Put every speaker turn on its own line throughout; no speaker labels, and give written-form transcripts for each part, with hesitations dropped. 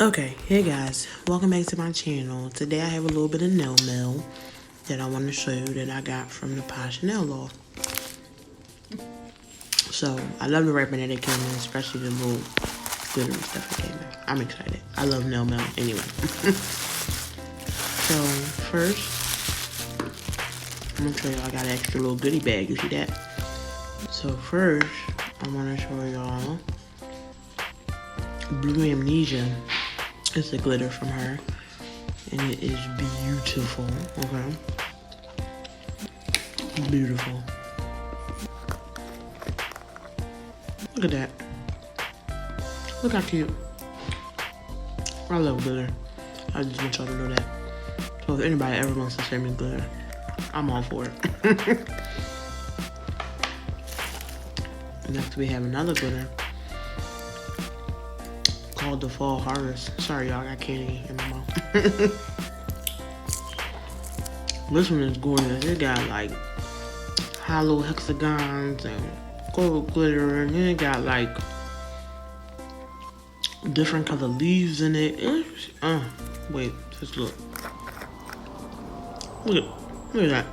Okay, hey guys, welcome back to my channel. Today I have a little bit of nail mail that I want to show you that I got from the.posh.nail.loft. So, I love the wrapping that it came in, especially the little glittery stuff that came in. I'm excited. I love nail mail anyway. So, first, I'm going to show you I got an extra little goodie bag. You see that? So, first, I want to show y'all Blue Amnesia. It's a glitter from her, and it is beautiful. Okay, beautiful. Look at that. Look how cute. I love glitter. I just want y'all to know that. So if anybody ever wants to send me glitter, I'm all for it. Next we have another glitter called the Fall Harvest. Sorry y'all, I got candy in my mouth. This one is gorgeous. It got like hollow hexagons and gold glitter, and then it got like different color leaves in it. Wait, just look. Look at that.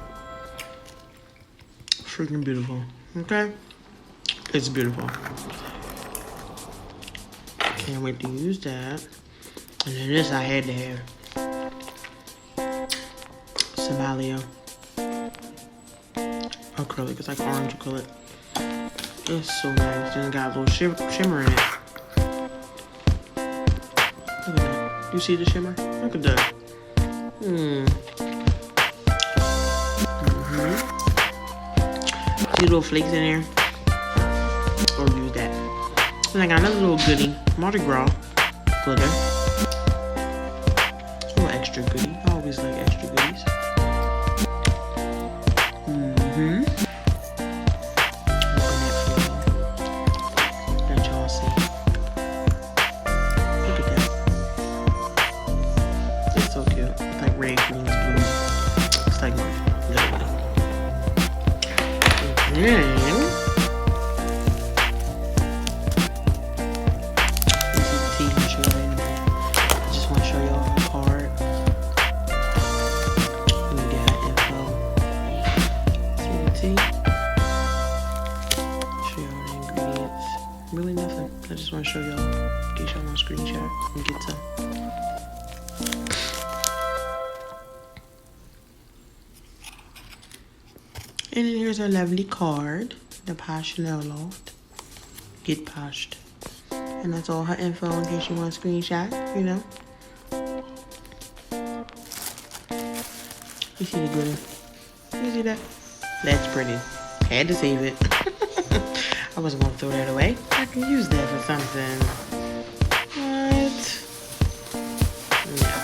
Freaking beautiful. Okay? It's beautiful. Can't wait to use that. And then this I had to have. Somalia acrylic. It's like orange acrylic. It's so nice. And it got a little shimmer in it. Look at that. You see the shimmer? Look at that. See little flakes in there? Or use that. And I got another little goodie, Mardi Gras glitter. A little extra goodie. I always like extra goodies. Let y'all see. Look at that. It's so cute. It's like red, green, blue. It's like mine, literally. And then really nothing. I just want to show y'all in case y'all want to screenshot and get some. And then here's our lovely card, the.posh.nail.loft. Get poshed. And that's all her info in case you want to screenshot, you know. You see the glitter? You see that? That's pretty. Had to save it. I wasn't gonna throw that away. I can use that for something. What? Yeah.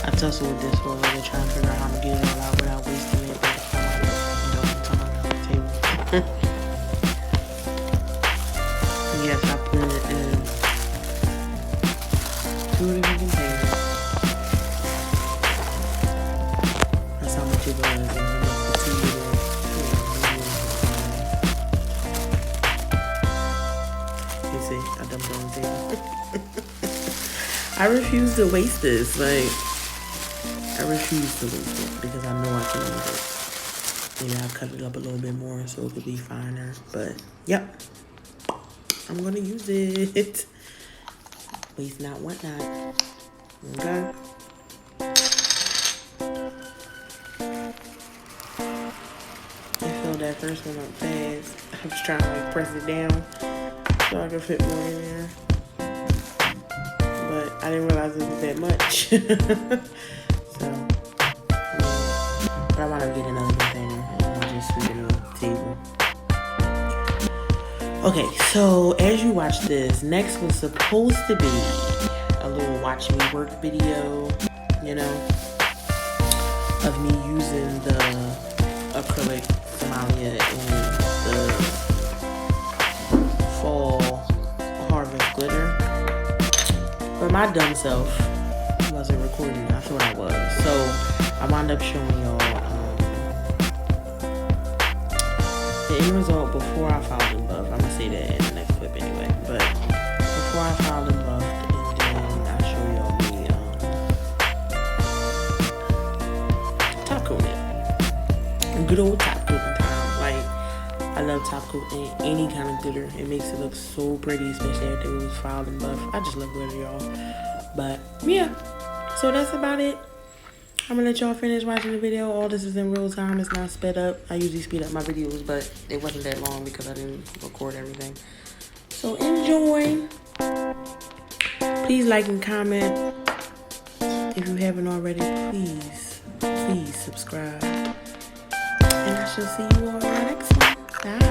I tussle with this for a little bit, trying to figure out how to get it all out without wasting it. But I'm on the table. Yes, I put it in 2 different containers. That's how much it was. You see, I dumped it on the table. I refuse to waste this. Like, I refuse to waste it because I know I can use it. Maybe I'll cut it up a little bit more so it could be finer. But, yep. I'm going to use it. Waste not, want not. Okay? I filled that first one up fast. I was trying to like press it down so I could fit more in there. But I didn't realize it was that much. So, but I want to get another container and just sweep it on the table. Okay, so as you watch this, next was supposed to be a little watch me work video, you know, of me using the acrylic Somalia in the fall harvest glitter. But my dumb self wasn't recording. I thought I was. So I wound up showing y'all the end result before I filed and buffed. I'm gonna say that in the next clip anyway. But before I filed and buffed, and then I'll show y'all the top coating. Good old top coating time. Like, I love top coating any kind of glitter. It makes it look so pretty, especially after it was filed and buffed. I just love glitter, y'all. But yeah, so that's about it. I'm gonna let y'all finish watching the video. All this is in real time. It's not sped up. I usually speed up my videos, but it wasn't that long because I didn't record everything. So enjoy. Please like and comment. If you haven't already, please subscribe. And I shall see you all in the next one. Bye.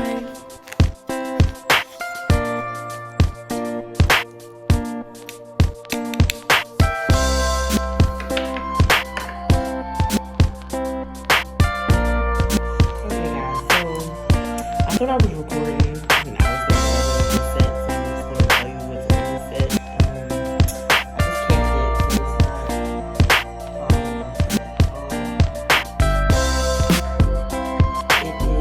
I thought I was recording and I was going to set, so I'm just going to tell you what's on the set. I just canceled it, so it's not it is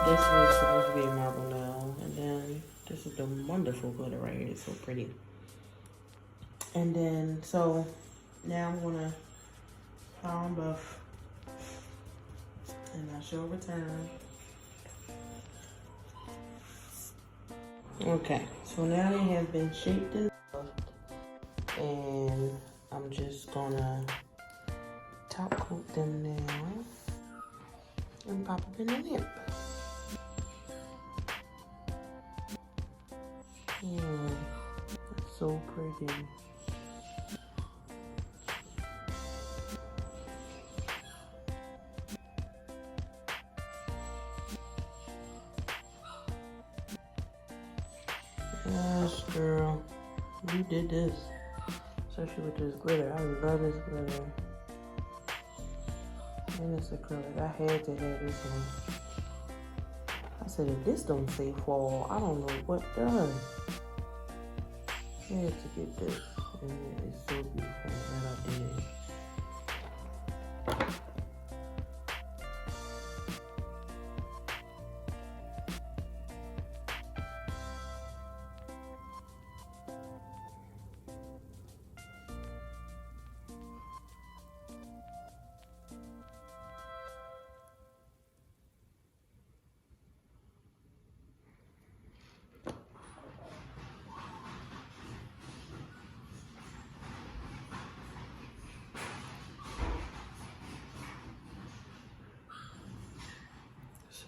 this was supposed to be a marble nail, and then this is the wonderful glitter right here. It's so pretty. And then, so now I'm gonna file and buff, and I shall return. Okay, so now they have been shaped and buffed, and I'm just gonna top coat them now and pop them in the lamp. That's so pretty. Yes, girl. You did this. Especially with this glitter. I love this glitter. And it's acrylic. I had to have this one. I said, if this don't say fall, I don't know what does. I had to get this. And it's so beautiful that I did.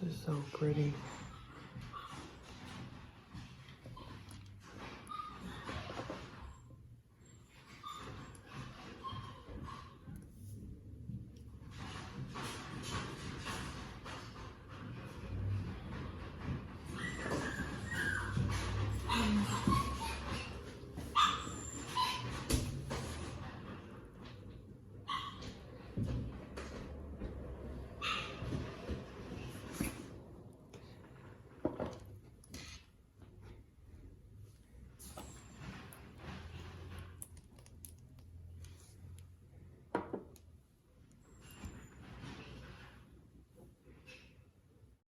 This is so pretty.